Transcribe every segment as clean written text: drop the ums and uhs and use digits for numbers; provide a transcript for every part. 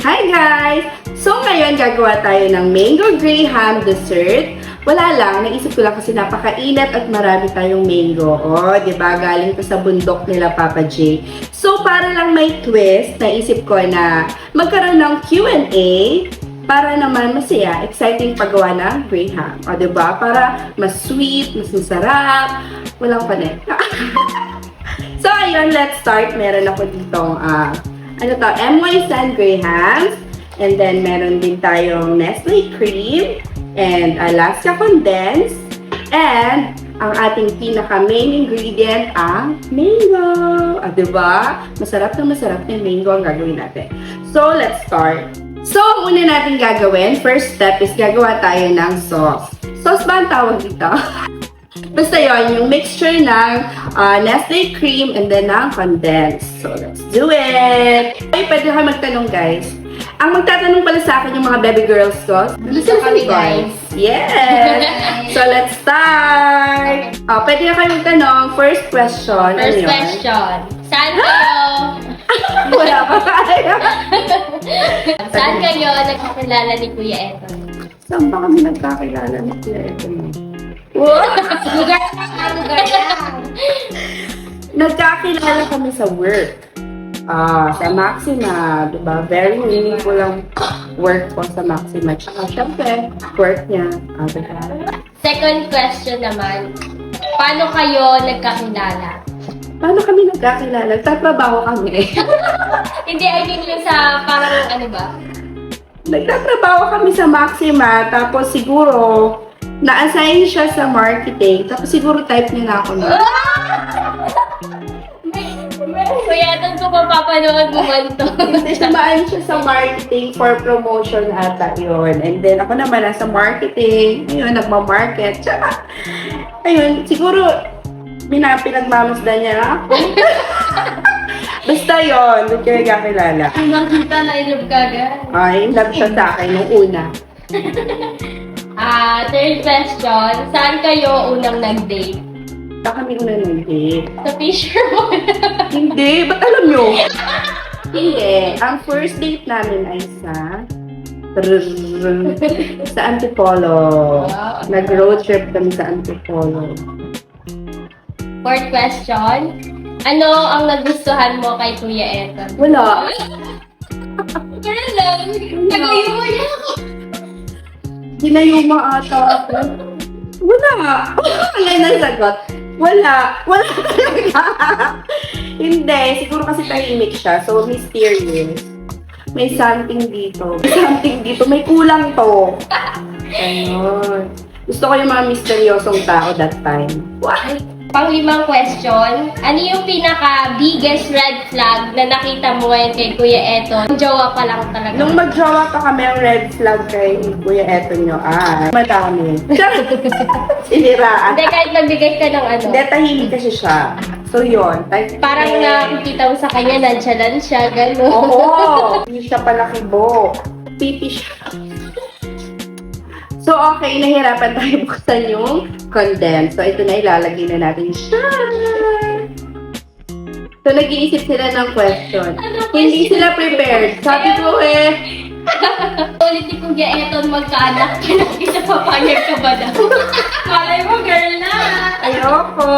Hi guys! So ngayon gagawa tayo ng mango graham dessert. Wala lang, naisip ko lang kasi napakainit at marami tayong mango. O, diba? Galing to sa bundok nila Papa J. So para lang may twist, naisip ko na magkaroon ng Q&A para naman masaya, exciting paggawa ng graham. O, diba? Para mas sweet, mas masarap, walang panik. So ayun, let's start. Meron ako ditong M.Y. Sand Grahams. And then, meron din tayong Nestle Cream and Alaska Condensed. And, ang ating pinaka-main ingredient, ang mango. Diba? Masarap na mango ang gagawin natin. So, let's start. So, ang una natin gagawin, first step is gagawa tayo ng sauce. Sauce ba ang tawag dito? Basta yun, yung mixture ng Nestle Cream and then ng condensed. So, let's do it! Okay, pwede kayo magtanong, guys. Ang magtatanong pala sa akin yung mga baby girls ko. Dito kami, guys. Yes! So, let's start! Pwede na kayo magtanong. First question. First question. Saan kayo? Wala pa tayo. Saan kayo nagkakilala ni Kuya Eton? Saan ba kami nagkakilala ni Kuya Eton? What? Lugar lang. Nagkakilala kami sa work. Sa Maxima, diba? Very meaningful ang work ko sa Maxima. Tsaka, syempre, work niya. Diba? Second question naman. Paano kayo nagkakilala? Paano kami nagkakilala? Nagtatrabaho kami. Hindi, I mean yung sa parang ano ba? Nagtatrabaho kami sa Maxima, tapos siguro, na-assign siya sa marketing, tapos siguro type niya na ako na. Kuya Eton, kung mapapanood mo man to. Hindi, sumaan siya sa marketing for promotion ata yun. And then, ako naman nasa marketing. Ayun, nagmamarket. Tsaka, ayun, siguro, pinagmamasdan niya na ako. Basta yun, doon kayo nagkakilala. Hanggang kita na ilog ka agad. Ay, love siya sa akin nung una. Third question. Saan kayo unang nag-date? Saan kami una nag-date? Sa Fisherman. Hindi, ba't alam nyo? Hindi. Ang first date namin ay sa Antipolo. Wow. Nag-road trip kami sa Antipolo. Fourth question. Ano ang nagustuhan mo kay Kuya Eton? Wala. Kaya lang. Nagayuma niya ako. Ginayuma ata ako. Wala. Ano yung sagot? Wala. Wala talaga. Hindi. Siguro kasi tahimik siya. So, mysterious. May something dito. May something dito. May kulang to. Ayun. Gusto ko yung mga misteryosong tao that time. What? Panglimang question. Ano yung pinaka-biggest red flag na nakita mo ngayon kay Kuya Eton? Jowa pa lang talaga. Nung mag-jowa pa kami, ang red flag kay Kuya Eton nyo, madami. Siniraan. Hindi, kahit magbigay ka ng ano. Hindi, tahimik kasi siya. So, yun. Parang nakikita mo sa kanya, nonchalant siya, gano'n. Oo. Hindi siya palakibo. Pipi siya. So, okay. Nahirapan tayo buksan yung condensed. So, ito na ilalagay na natin siya. So, nag-iisip sila ng question. Hindi sila prepared. Sabi ko Ulit ni Kuya Eton magkaanak ka na isa papayag ka ba daw? Malay mo, girl na! ayoko.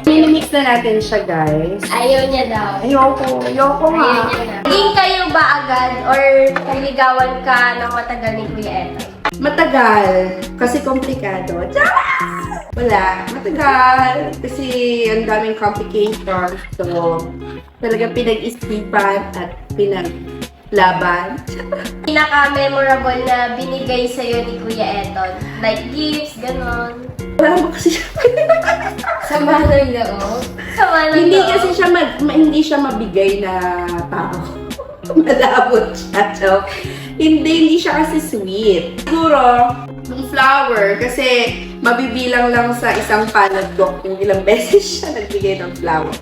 Minimix na natin siya, guys. Ayaw niya daw. Ayoko. Ayoko nga. Ayaw niya na. Naging kayo ba agad or naligawan ka ng matagal ni Kuya Eton? Matagal. Kasi komplikado. Tiyara! Wala. Matagal. Kasi ang daming complications. So, talagang pinag-isipan at pinaglaban. Pinaka-memorable na binigay sa'yo ni Kuya Eton? Like gifts, ganon? Wala mo kasi siya. Sama ng loob? Sama ng Hindi loob? kasi siya hindi siya mabigay na tao. Malabot siya. So, hindi siya kasi sweet. Siguro, yung flower, kasi mabibilang lang sa isang panadok kung ilang beses siya nagbigay ng flower.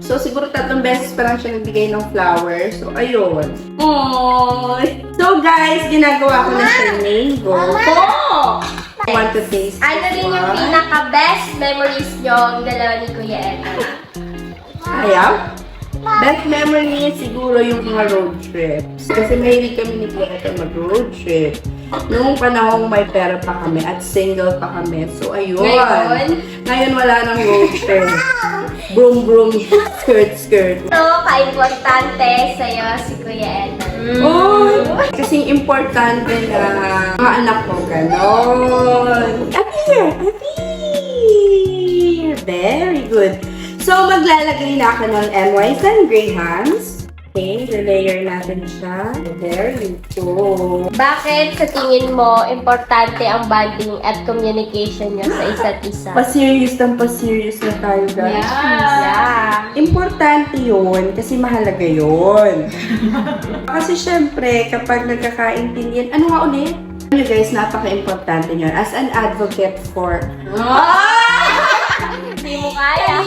So, siguro 3 beses pa lang siya nagbigay ng flower. So, ayun. Oy! So, guys, ginagawa ko na siya mango. Oh! I want to taste Ano this rin yung one. pinaka-best memories nyo ang dalawa ni Kuya Eton? Ayaw? Best memory niya siguro yung mga road trips. Kasi mahilig kami ni Kuya mag-road trip. Noong panahong may pera pa kami at single pa kami. So, ayun. Ngayon wala nang road trip. Broom, broom, skirt, skirt. So, ka-importante sa'yo si Kuya Eton. Oh, kasi importante na mga anak ko ganon. Appear! Very good. So, maglalagay na ako ng NYs and Grahams. Okay, layer natin siya. There you go. Bakit sa tingin mo importante ang bonding at communication niyo sa isa't isa? Pa-serious na tayo, guys. Yeah. Importante yun kasi mahalaga yun. Kasi syempre, kapag nagkakaintindihan, ano nga ulit? Ano guys, napaka-importante yun. As an advocate for... Hindi mo kaya.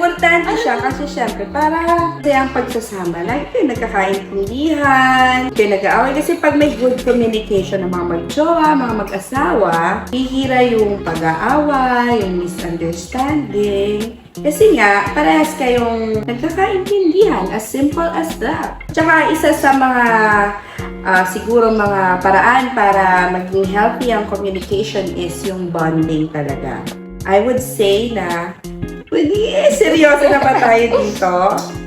Importante siya kasi syempre para kasi ang pagsasama, lagi kayo nagkakaintindihan, kayo nag-aaway. Kasi pag may good communication ng mga mag-jowa, mga mag-asawa, hihira yung pag-aaway, yung misunderstanding. Kasi nga, parehas kayong nagkakaintindihan, as simple as that. Tsaka isa sa mga siguro mga paraan para maging healthy ang communication is yung bonding talaga. I would say na seryoso na ba tayo dito?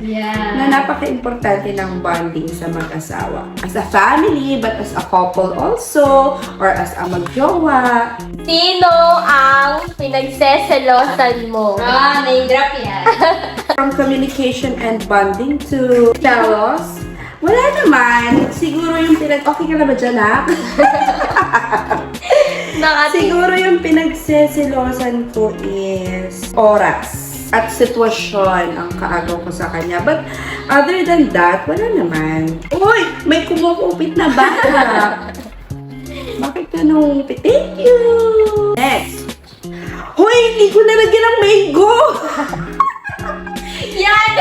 Yeah. Na napaka-importante ng bonding sa mag-asawa. As a family, but as a couple also, or as a mag-jowa. Sino ang pinagseselosan mo? Name-drop yan. From communication and bonding to jealous, wala naman. Siguro yung okay ka na ba dyan, ha? Siguro yung pinagseselosan ko is oras at sitwasyon ang kaagaw ko sa kanya. But other than that, wala naman. Uy! May kumukupit na bata! Bakit ka nungupit? Thank you! Next! Hoy! Hindi ko nalagyan ng mango! Yan!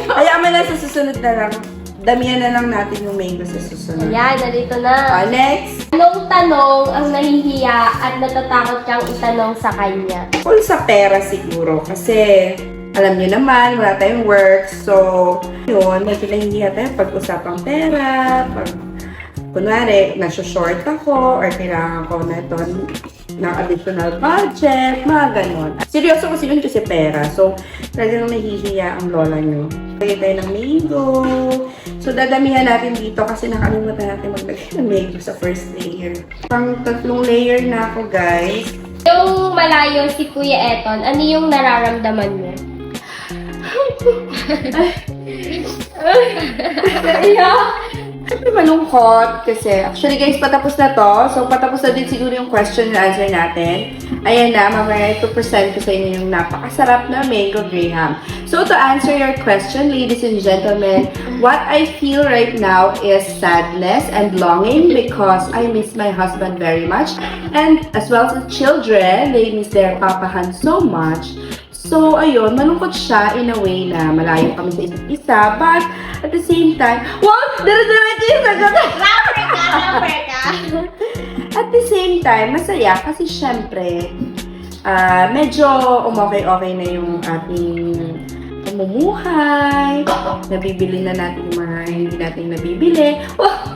Kaya mo na sa susunod na lang. Damihan na lang natin yung mango sa susunod. Yan, nandito na. Next! Anong tanong ang nahihiya at natatakot kang itanong sa kanya? Full sa pera siguro. Kasi, alam niyo naman, wala tayong work. So, yun, medyo nahihiya tayo pag usapang pera. Pag, kunwari, nasa-short ako or kailangan ko na ito ng additional budget, mga ganon. Seryoso kasi yun kasi pera. So, talagang nahihiya ang lola niyo. Lagay tayo ng mango. So, dadamihan natin dito kasi nakalimutan natin maglagay ng mango sa first layer. Pang 3 layer na ako, guys. Yung malayo si Kuya Eton, ano yung nararamdaman mo? Siyempre malungkot kasi actually guys, patapos na to. So, patapos na din siguro yung question and answer natin. Ayan na, mamaya ito-present ko sa inyo yung napakasarap na mango graham. So, to answer your question, ladies and gentlemen, what I feel right now is sadness and longing because I miss my husband very much. And as well as the children, they miss their papahan so much. So, ayun, malungkot siya in a way na malayo kami sa isa't isa. But, at the same time, dire-diretso yung sagot! Rapper ka! At the same time, masaya kasi syempre, medyo umokay-okay na yung ating pamumuhay. Nabibili na natin yung mga hindi natin nabibili.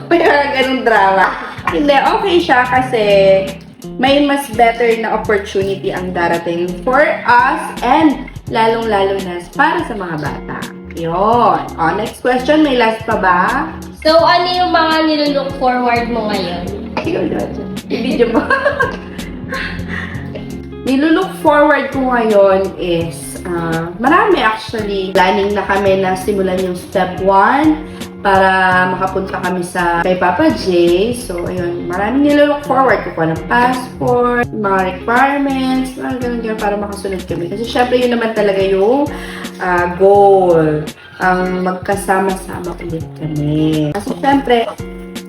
May ganung drama. Hindi, okay siya kasi may mas better na opportunity ang darating for us and lalong-lalo na para sa mga bata. Yun. Next question. May last pa ba? So, ano yung mga nilook forward mo ngayon? Ikaw doon. I-video mo. Nilook forward ko ngayon is marami actually. Planning na kami na simulan yung step 1 para makapunta kami sa kay Papa J. So, ayun. Maraming nilook forward. Kukuha ng passport, mga requirements, mga ganun-ganun para makasunod kami. Kasi syempre yun naman talaga yung goal. Ang magkasama-sama ulit kami. Kasi syempre,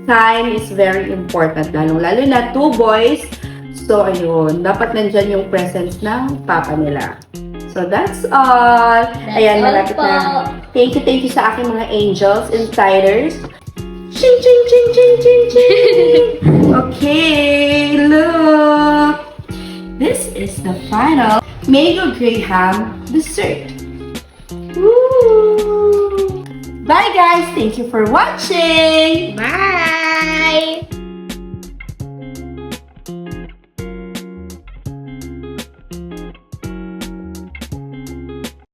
time is very important. Lalo na 2 boys. So, ayun. Dapat nandyan yung presence ng papa nila. So, that's all. Ayan, malapit na. Thank you sa aking mga angels, insiders. Ching, ching, ching, ching, ching, ching. Okay, look. This is the final mango graham dessert. Woo! Bye guys! Thank you for watching! Bye!